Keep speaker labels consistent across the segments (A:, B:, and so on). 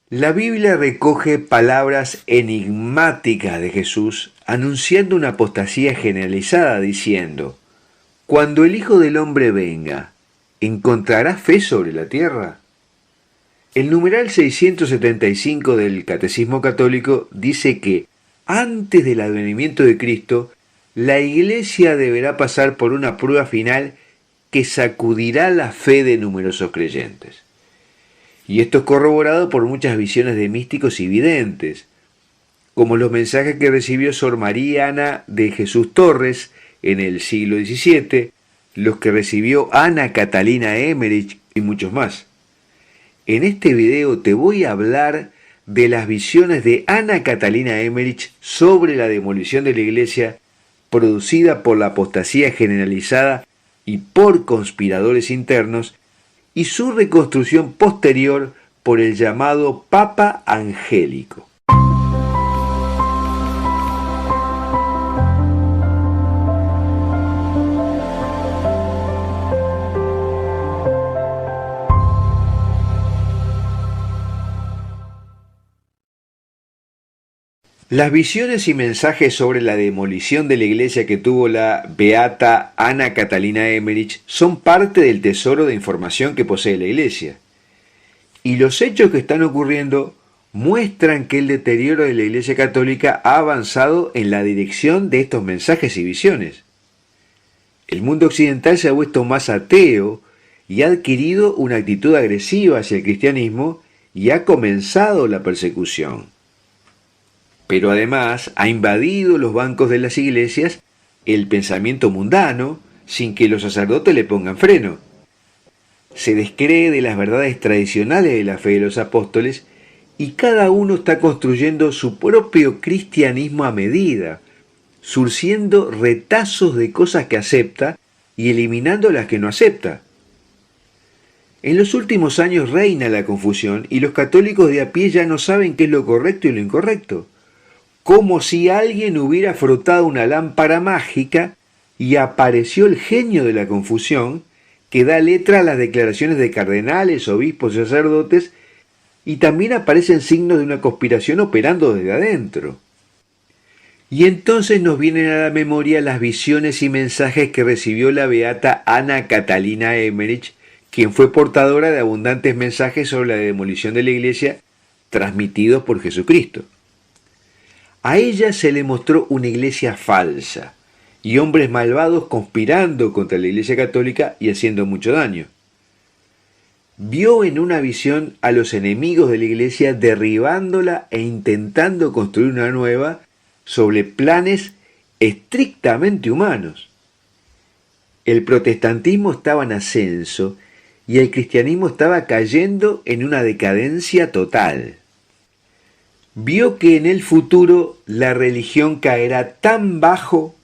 A: La Biblia recoge palabras enigmáticas de Jesús anunciando una apostasía generalizada diciendo, cuando el Hijo del Hombre venga, ¿encontrará fe sobre la tierra? El numeral 675 del Catecismo Católico dice que antes del advenimiento de Cristo, la Iglesia deberá pasar por una prueba final que sacudirá la fe de numerosos creyentes. Y esto es corroborado por muchas visiones de místicos y videntes, como los mensajes que recibió Sor María Ana de Jesús Torres en el siglo XVII, los que recibió Ana Catalina Emmerich y muchos más. En este video te voy a hablar de las visiones de Ana Catalina Emmerich sobre la demolición de la iglesia producida por la apostasía generalizada y por conspiradores internos y su reconstrucción posterior por el llamado Papa Angélico. Las visiones y mensajes sobre la demolición de la iglesia que tuvo la beata Ana Catalina Emmerich son parte del tesoro de información que posee la iglesia. Y los hechos que están ocurriendo muestran que el deterioro de la iglesia católica ha avanzado en la dirección de estos mensajes y visiones. El mundo occidental se ha vuelto más ateo y ha adquirido una actitud agresiva hacia el cristianismo y ha comenzado la persecución. Pero además ha invadido los bancos de las iglesias el pensamiento mundano sin que los sacerdotes le pongan freno. Se descree de las verdades tradicionales de la fe de los apóstoles y cada uno está construyendo su propio cristianismo a medida, surciendo retazos de cosas que acepta y eliminando las que no acepta. En los últimos años reina la confusión y los católicos de a pie ya no saben qué es lo correcto y lo incorrecto. Como si alguien hubiera frotado una lámpara mágica y apareció el genio de la confusión que da letra a las declaraciones de cardenales, obispos y sacerdotes, y también aparecen signos de una conspiración operando desde adentro. Y entonces nos vienen a la memoria las visiones y mensajes que recibió la beata Ana Catalina Emmerich, quien fue portadora de abundantes mensajes sobre la demolición de la iglesia transmitidos por Jesucristo. A ella se le mostró una iglesia falsa y hombres malvados conspirando contra la iglesia católica y haciendo mucho daño. Vio en una visión a los enemigos de la iglesia derribándola e intentando construir una nueva sobre planes estrictamente humanos. El protestantismo estaba en ascenso y el cristianismo estaba cayendo en una decadencia total. Vio que en el futuro la religión caerá tan bajo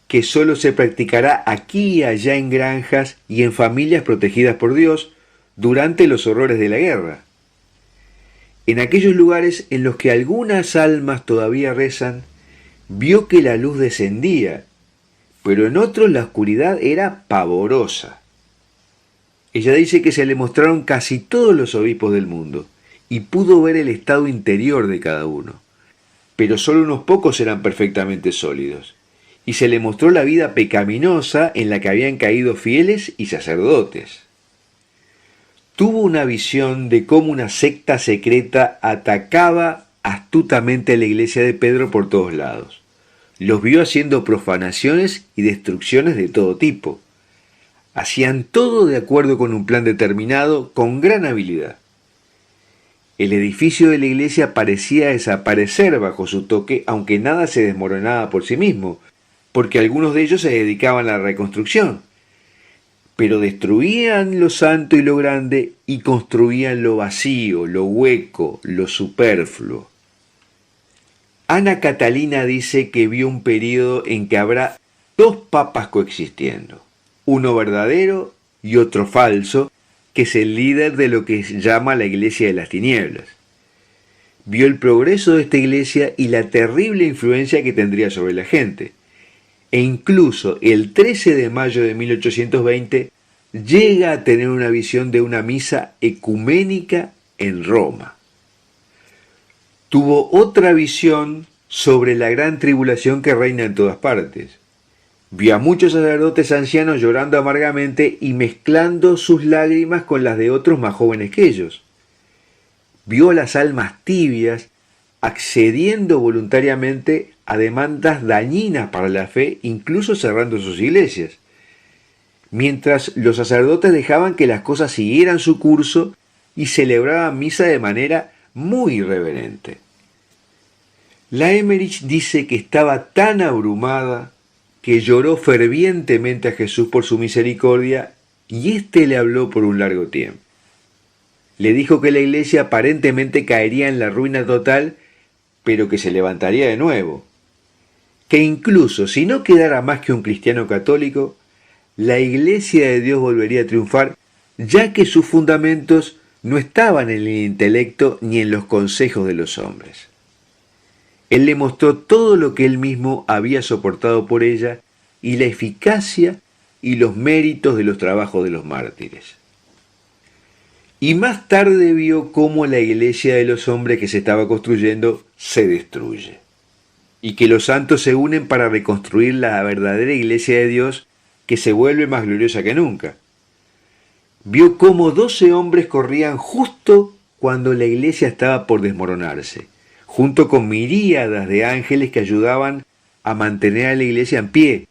A: que solo se practicará aquí y allá en granjas y en familias protegidas por Dios durante los horrores de la guerra. En aquellos lugares en los que algunas almas todavía rezan, vio que la luz descendía, pero en otros la oscuridad era pavorosa. Ella dice que se le mostraron casi todos los obispos del mundo y pudo ver el estado interior de cada uno, pero solo unos pocos eran perfectamente sólidos, y se le mostró la vida pecaminosa en la que habían caído fieles y sacerdotes. Tuvo una visión de cómo una secta secreta atacaba astutamente a la iglesia de Pedro por todos lados. Los vio haciendo profanaciones y destrucciones de todo tipo. Hacían todo de acuerdo con un plan determinado, con gran habilidad. El edificio de la iglesia parecía desaparecer bajo su toque, aunque nada se desmoronaba por sí mismo, porque algunos de ellos se dedicaban a la reconstrucción. Pero destruían lo santo y lo grande y construían lo vacío, lo hueco, lo superfluo. Ana Catalina dice que vio un periodo en que habrá dos papas coexistiendo, uno verdadero y otro falso, que es el líder de lo que se llama la Iglesia de las Tinieblas. Vio el progreso de esta iglesia y la terrible influencia que tendría sobre la gente. E incluso el 13 de mayo de 1820 llega a tener una visión de una misa ecuménica en Roma. tuvo otra visión sobre la gran tribulación que reina en todas partes. Vio a muchos sacerdotes ancianos llorando amargamente y mezclando sus lágrimas con las de otros más jóvenes que ellos. Vio a las almas tibias accediendo voluntariamente a demandas dañinas para la fe, incluso cerrando sus iglesias, mientras los sacerdotes dejaban que las cosas siguieran su curso y celebraban misa de manera muy irreverente. La Emmerich dice que estaba tan abrumada que lloró fervientemente a Jesús por su misericordia y éste le habló por un largo tiempo. Le dijo que la iglesia aparentemente caería en la ruina total, pero que se levantaría de nuevo. Que incluso si no quedara más que un cristiano católico, la iglesia de Dios volvería a triunfar, ya que sus fundamentos no estaban en el intelecto ni en los consejos de los hombres. Él le mostró todo lo que él mismo había soportado por ella y la eficacia y los méritos de los trabajos de los mártires. Y más tarde vio cómo la iglesia de los hombres que se estaba construyendo se destruye, y que los santos se unen para reconstruir la verdadera iglesia de Dios que se vuelve más gloriosa que nunca. Vio cómo 12 hombres corrían justo cuando la iglesia estaba por desmoronarse, junto con miríadas de ángeles que ayudaban a mantener a la iglesia en pie,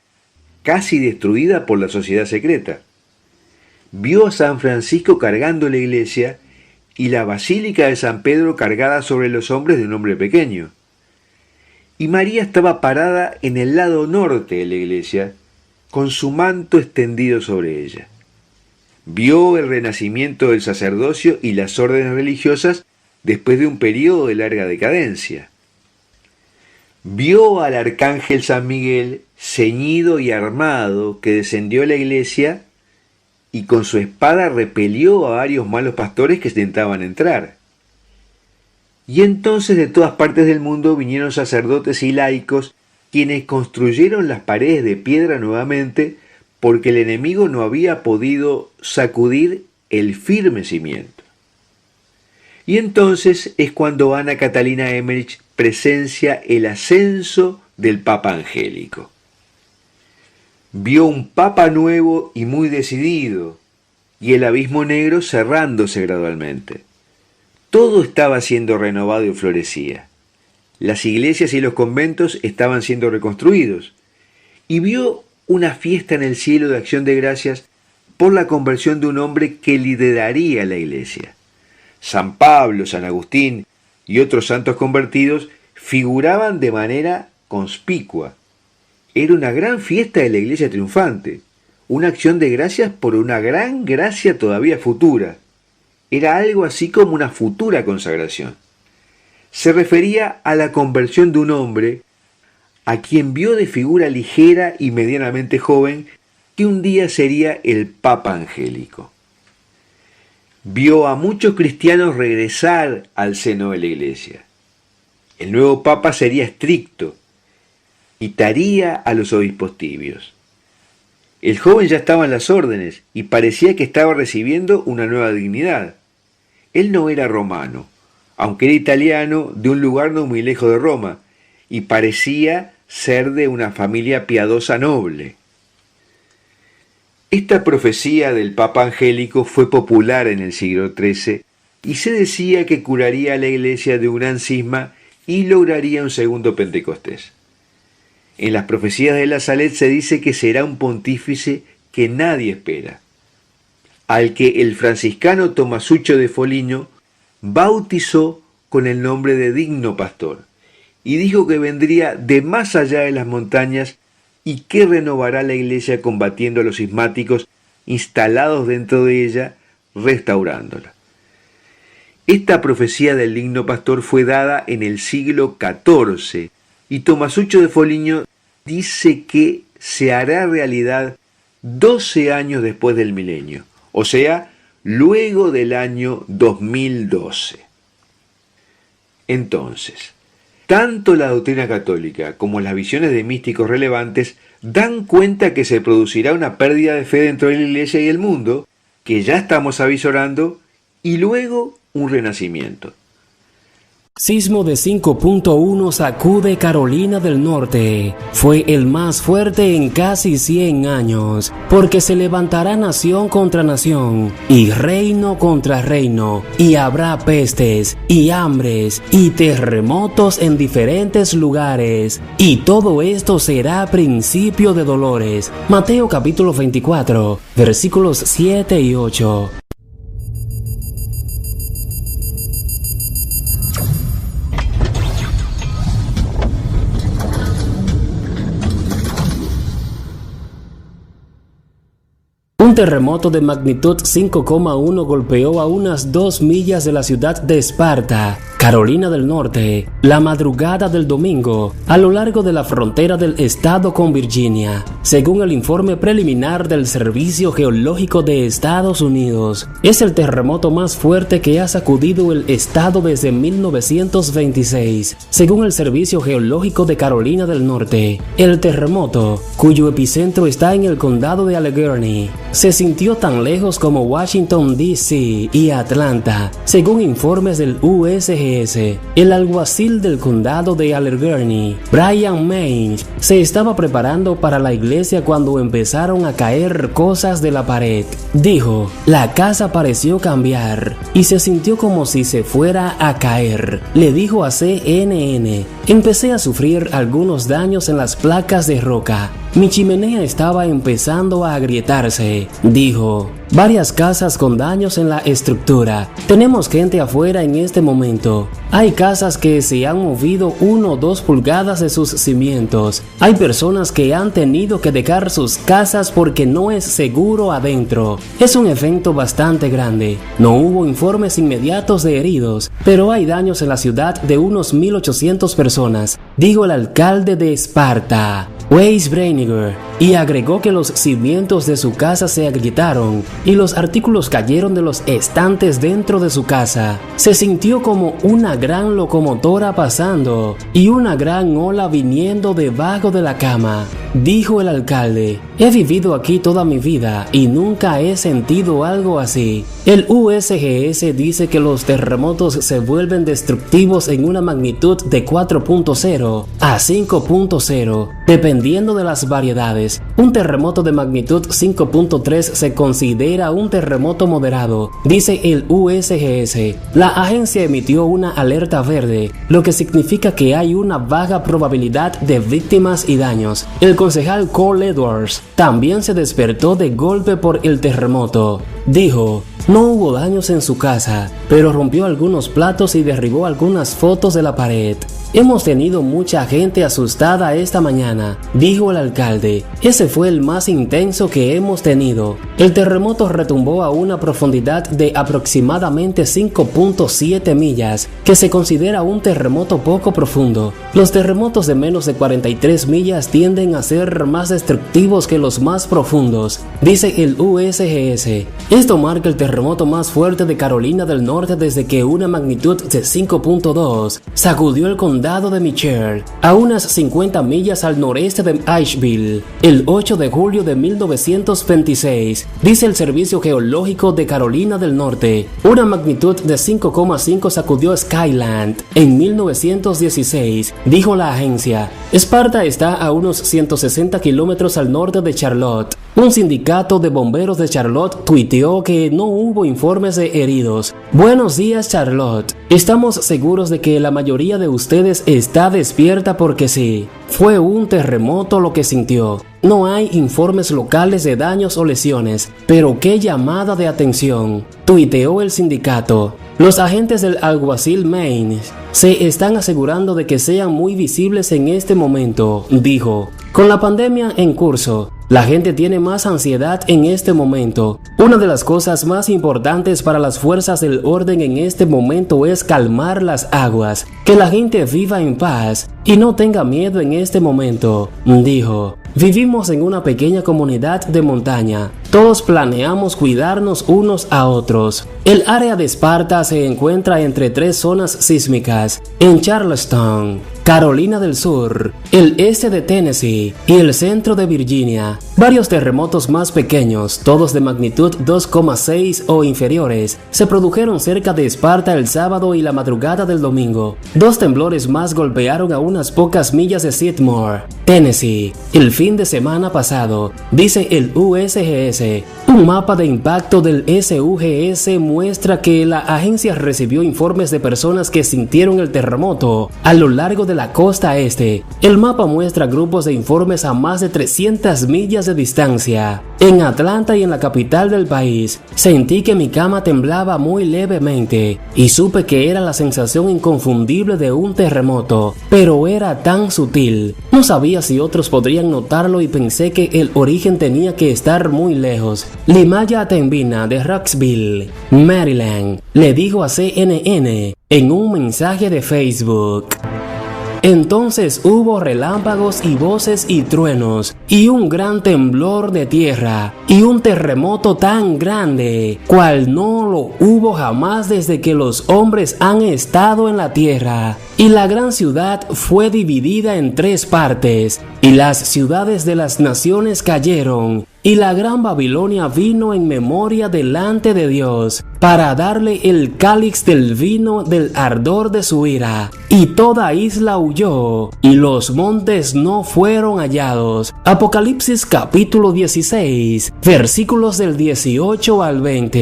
A: casi destruida por la sociedad secreta. Vio a San Francisco cargando la iglesia y la basílica de San Pedro cargada sobre los hombros de un hombre pequeño. Y María estaba parada en el lado norte de la iglesia, con su manto extendido sobre ella. Vio el renacimiento del sacerdocio y las órdenes religiosas después de un periodo de larga decadencia. Vio al arcángel San Miguel ceñido y armado que descendió a la iglesia y con su espada repelió a varios malos pastores que intentaban entrar. Y entonces de todas partes del mundo vinieron sacerdotes y laicos quienes construyeron las paredes de piedra nuevamente porque el enemigo no había podido sacudir el firme cimiento. Y entonces es cuando Ana Catalina Emmerich presencia el ascenso del Papa Angélico. Vio un Papa nuevo y muy decidido, y el abismo negro cerrándose gradualmente. Todo estaba siendo renovado y florecía. Las iglesias y los conventos estaban siendo reconstruidos, y vio una fiesta en el cielo de acción de gracias por la conversión de un hombre que lideraría la iglesia. San Pablo, San Agustín y otros santos convertidos figuraban de manera conspicua. Era una gran fiesta de la iglesia triunfante, una acción de gracias por una gran gracia todavía futura. Era algo así como una futura consagración. Se refería a la conversión de un hombre a quien vio de figura ligera y medianamente joven que un día sería el Papa Angélico. Vio a muchos cristianos regresar al seno de la iglesia. El nuevo Papa sería estricto, quitaría a los obispos tibios. El joven ya estaba en las órdenes y parecía que estaba recibiendo una nueva dignidad. Él no era romano, aunque era italiano de un lugar no muy lejos de Roma, y parecía ser de una familia piadosa noble. Esta profecía del Papa Angélico fue popular en el siglo XIII y se decía que curaría a la iglesia de un gran cisma y lograría un segundo Pentecostés. En las profecías de la Salet se dice que será un pontífice que nadie espera, al que el franciscano Tomasucho de Foligno bautizó con el nombre de digno pastor, y dijo que vendría de más allá de las montañas y que renovará la iglesia combatiendo a los cismáticos instalados dentro de ella, restaurándola. Esta profecía del digno pastor fue dada en el siglo XIV, y Tomasucho de Foligno dice que se hará realidad 12 años después del milenio, o sea, luego del año 2012. Entonces, tanto la doctrina católica como las visiones de místicos relevantes dan cuenta que se producirá una pérdida de fe dentro de la iglesia y el mundo, que ya estamos avisorando, y luego un renacimiento.
B: Sismo de 5.1 sacude Carolina del Norte. Fue el más fuerte en casi 100 años, porque se levantará nación contra nación, y reino contra reino, y habrá pestes, y hambres, y terremotos en diferentes lugares, y todo esto será principio de dolores. Mateo capítulo 24, versículos 7 y 8. Un terremoto de magnitud 5,1 golpeó a unas 2 millas de la ciudad de Esparta, Carolina del Norte, la madrugada del domingo, a lo largo de la frontera del estado con Virginia, según el informe preliminar del Servicio Geológico de Estados Unidos. Es el terremoto más fuerte que ha sacudido el estado desde 1926, según el Servicio Geológico de Carolina del Norte. El terremoto, cuyo epicentro está en el condado de Allegheny, se sintió tan lejos como Washington, D.C. y Atlanta, según informes del USGS. El alguacil del condado de Allegheny, Brian Maines, se estaba preparando para la iglesia cuando empezaron a caer cosas de la pared. Dijo: "La casa pareció cambiar y se sintió como si se fuera a caer", le dijo a CNN. "Empecé a sufrir algunos daños en las placas de roca. Mi chimenea estaba empezando a agrietarse", dijo. "Varias casas con daños en la estructura. Tenemos gente afuera en este momento. Hay casas que se han movido 1 o 2 pulgadas de sus cimientos. Hay personas que han tenido que dejar sus casas porque no es seguro adentro. Es un evento bastante grande. No hubo informes inmediatos de heridos, pero hay daños en la ciudad de unos 1,800 personas", dijo el alcalde de Esparta, Wes Brainiger, y agregó que los cimientos de su casa se agrietaron y los artículos cayeron de los estantes dentro de su casa. "Se sintió como una gran locomotora pasando y una gran ola viniendo debajo de la cama", dijo el alcalde. "He vivido aquí toda mi vida y nunca he sentido algo así". El USGS dice que los terremotos se vuelven destructivos en una magnitud de 4.0 a 5.0, dependiendo de las variedades. Un terremoto de magnitud 5.3 se considera un terremoto moderado, dice el USGS. La agencia emitió una alerta verde, lo que significa que hay una baja probabilidad de víctimas y daños. El concejal Cole Edwards también se despertó de golpe por el terremoto. Dijo: "No hubo daños en su casa, pero rompió algunos platos y derribó algunas fotos de la pared. Hemos tenido mucha gente asustada esta mañana", dijo el alcalde. "Ese fue el más intenso que hemos tenido". El terremoto retumbó a una profundidad de aproximadamente 5.7 millas, que se considera un terremoto poco profundo. Los terremotos de menos de 43 millas tienden a ser más destructivos que los más profundos, dice el USGS. Esto marca el terremoto más fuerte de Carolina del Norte desde que una magnitud de 5.2 sacudió el condado de Mitchell, a unas 50 millas al noreste de Asheville, el 8 de julio de 1926, dice el Servicio Geológico de Carolina del Norte. Una magnitud de 5,5 sacudió Skyland en 1916, dijo la agencia. Esparta está a unos 160 kilómetros al norte de Charlotte. Un sindicato de bomberos de Charlotte tuiteó que no hubo informes de heridos. "Buenos días, Charlotte. Estamos seguros de que la mayoría de ustedes está despierta porque sí. Fue un terremoto lo que sintió. No hay informes locales de daños o lesiones, pero qué llamada de atención", tuiteó el sindicato. Los agentes del alguacil Maines se están asegurando de que sean muy visibles en este momento, dijo. "Con la pandemia en curso, la gente tiene más ansiedad en este momento. Una de las cosas más importantes para las fuerzas del orden en este momento es calmar las aguas, que la gente viva en paz y no tenga miedo en este momento", dijo. "Vivimos en una pequeña comunidad de montaña. todos planeamos cuidarnos unos a otros. El área de Esparta se encuentra entre 3 zonas sísmicas: en Charleston, Carolina del Sur, el este de Tennessee y el centro de Virginia. Varios terremotos más pequeños, todos de magnitud 2,6 o inferiores, se produjeron cerca de Esparta el sábado y la madrugada del domingo. 2 temblores más golpearon a unas pocas millas de Seymour, Tennessee, el fin de semana pasado, dice el USGS. Un mapa de impacto del SUGS muestra que la agencia recibió informes de personas que sintieron el terremoto a lo largo de la costa este. El mapa muestra grupos de informes a más de 300 millas de distancia. En Atlanta y en la capital del país, sentí que mi cama temblaba muy levemente y supe que era la sensación inconfundible de un terremoto, pero era tan sutil. No sabía si otros podrían notarlo y pensé que el origen tenía que estar muy lejos. Limaya Tembina de Rocksville, Maryland, le dijo a CNN en un mensaje de Facebook. Entonces hubo relámpagos y voces y truenos, y un gran temblor de tierra, y un terremoto tan grande, cual no lo hubo jamás desde que los hombres han estado en la tierra. Y la gran ciudad fue dividida en 3 partes, y las ciudades de las naciones cayeron, y la gran Babilonia vino en memoria delante de Dios, para darle el cáliz del vino del ardor de su ira. Y toda isla huyó, y los montes no fueron hallados. Apocalipsis capítulo 16, versículos del 18 al 20.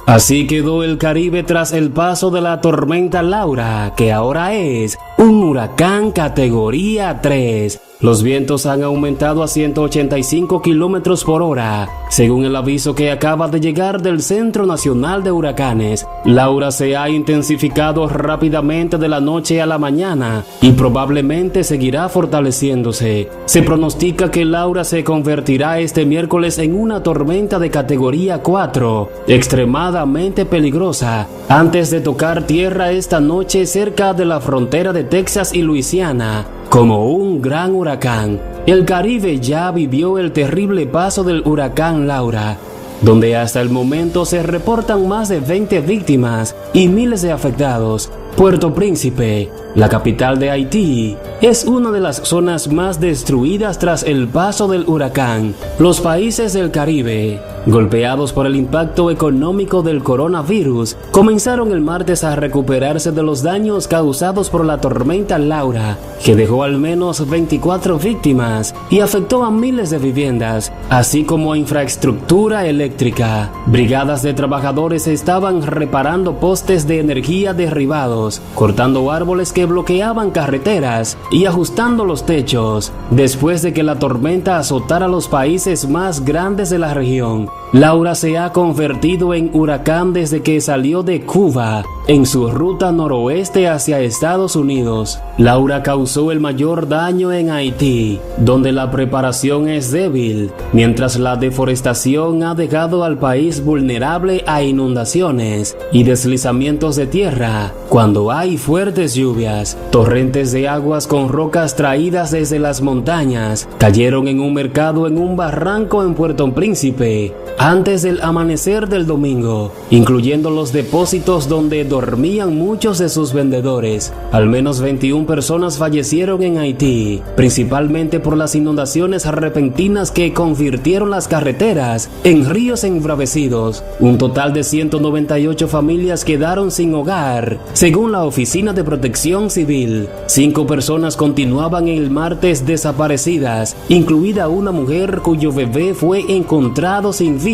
B: Así quedó el Caribe tras el paso de la tormenta Laura, que ahora es un huracán categoría 3. Los vientos han aumentado a 185 kilómetros por hora, según el aviso que acaba de llegar del Centro Nacional de Huracanes. Laura se ha intensificado rápidamente de la noche a la mañana y probablemente seguirá fortaleciéndose. Se pronostica que Laura se convertirá este miércoles en una tormenta de categoría 4, extremadamente peligrosa, antes de tocar tierra esta noche cerca de la frontera de Texas y Luisiana. Como un gran huracán, el Caribe ya vivió el terrible paso del huracán Laura, donde hasta el momento se reportan más de 20 víctimas y miles de afectados. Puerto Príncipe, la capital de Haití, es una de las zonas más destruidas tras el paso del huracán. Los países del Caribe, golpeados por el impacto económico del coronavirus, comenzaron el martes a recuperarse de los daños causados por la tormenta Laura, que dejó al menos 24 víctimas y afectó a miles de viviendas, así como a infraestructura eléctrica. Brigadas de trabajadores estaban reparando postes de energía derribados, cortando árboles que bloqueaban carreteras y ajustando los techos, después de que la tormenta azotara los países más grandes de la región. Laura se ha convertido en huracán desde que salió de Cuba en su ruta noroeste hacia Estados Unidos. Laura causó el mayor daño en Haití, donde la preparación es débil, mientras la deforestación ha dejado al país vulnerable a inundaciones y deslizamientos de tierra. Cuando hay fuertes lluvias, torrentes de aguas con rocas traídas desde las montañas cayeron en un mercado en un barranco en Puerto Príncipe antes del amanecer del domingo, incluyendo los depósitos donde dormían muchos de sus vendedores. Al menos 21 personas fallecieron en Haití, principalmente por las inundaciones repentinas que convirtieron las carreteras en ríos embravecidos. Un total de 198 familias quedaron sin hogar, según la Oficina de Protección Civil. 5 personas continuaban el martes desaparecidas, incluida una mujer cuyo bebé fue encontrado sin vida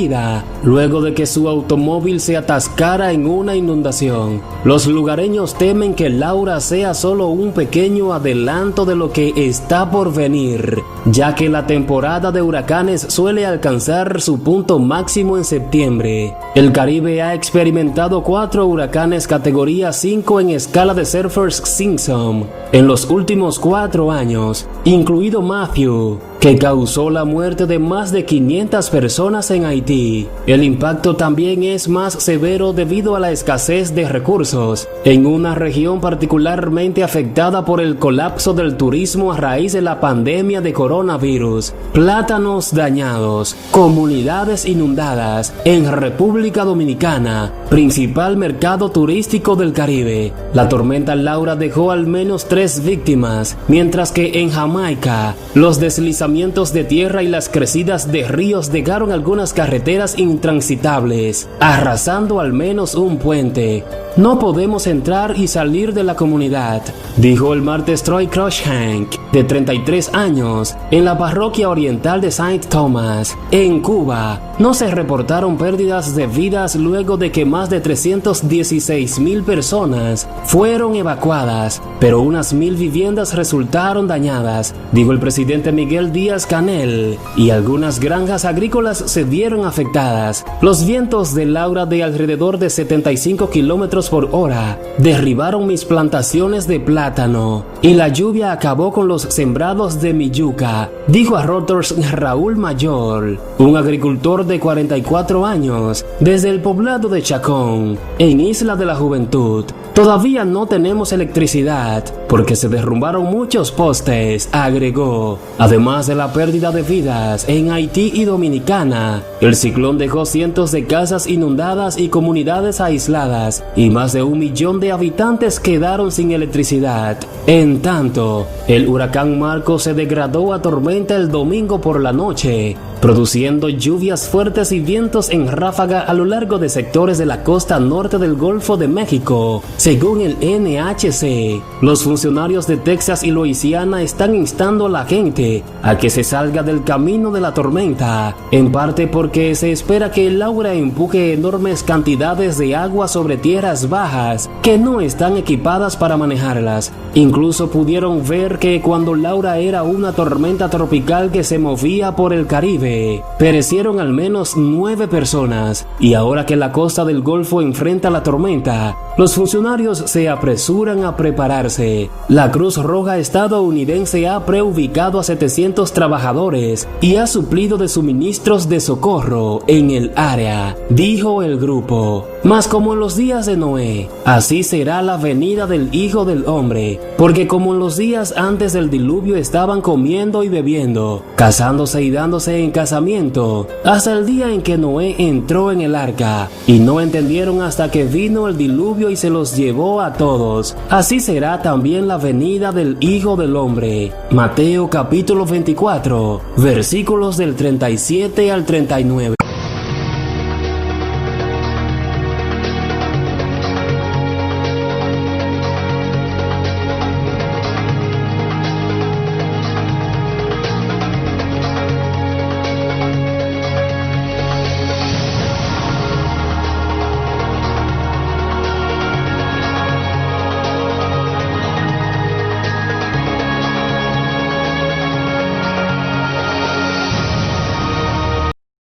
B: luego de que su automóvil se atascara en una inundación. Los lugareños temen que Laura sea solo un pequeño adelanto de lo que está por venir, ya que la temporada de huracanes suele alcanzar su punto máximo en septiembre. El Caribe ha experimentado 4 huracanes categoría 5 en escala de Saffir-Simpson en los últimos 4 años, incluido Matthew, que causó la muerte de más de 500 personas en Haití. El impacto también es más severo debido a la escasez de recursos en una región particularmente afectada por el colapso del turismo a raíz de la pandemia de coronavirus, plátanos dañados, comunidades inundadas en República Dominicana, principal mercado turístico del Caribe. La tormenta Laura dejó al menos 3 víctimas, mientras que en Jamaica, los deslizamientos de tierra y las crecidas de ríos dejaron algunas carreteras intransitables, arrasando al menos un puente. No podemos entrar y salir de la comunidad, dijo el martes Troy Cruikshank, de 33 años, en la parroquia oriental de Saint Thomas, en Cuba. No se reportaron pérdidas de vidas luego de que más de 316,000 personas fueron evacuadas, pero unas 1,000 viviendas resultaron dañadas, dijo el presidente Miguel Díaz-Canel, y algunas granjas agrícolas se vieron afectadas. Los vientos de Laura de alrededor de 75 kilómetros por hora derribaron mis plantaciones de plátano y la lluvia acabó con los sembrados de mi yuca, dijo a Reuters Raúl Mayor, un agricultor de 44 años desde el poblado de Chacón, en Isla de la Juventud. Todavía no tenemos electricidad porque se derrumbaron muchos postes, agregó. Además de la pérdida de vidas en Haití y Dominicana, el ciclón dejó cientos de casas inundadas y comunidades aisladas y más de 1 millón de habitantes quedaron sin electricidad. En tanto, el huracán Marco se degradó a tormenta el domingo por la noche, produciendo lluvias fuertes y vientos en ráfaga a lo largo de sectores de la costa norte del Golfo de México. Según el NHC, los funcionarios de Texas y Luisiana están instando a la gente a que se salga del camino de la tormenta, en parte porque se espera que Laura empuje enormes cantidades de agua sobre tierras bajas que no están equipadas para manejarlas. Incluso pudieron ver que cuando Laura era una tormenta tropical que se movía por el Caribe, perecieron al menos 9 personas, y ahora que la costa del Golfo enfrenta la tormenta, los funcionarios se apresuran a prepararse. La Cruz Roja estadounidense ha preubicado a 700 trabajadores y ha suplido de suministros de socorro en el área, dijo el grupo. Mas como en los días de Noé, así será la venida del Hijo del Hombre, porque como en los días antes del diluvio estaban comiendo y bebiendo, casándose y dándose en casamiento, hasta el día en que Noé entró en el arca, y no entendieron hasta que vino el diluvio y se los llevó a todos. Así será también la venida del Hijo del Hombre. Mateo capítulo 24, versículos del 37 al 39.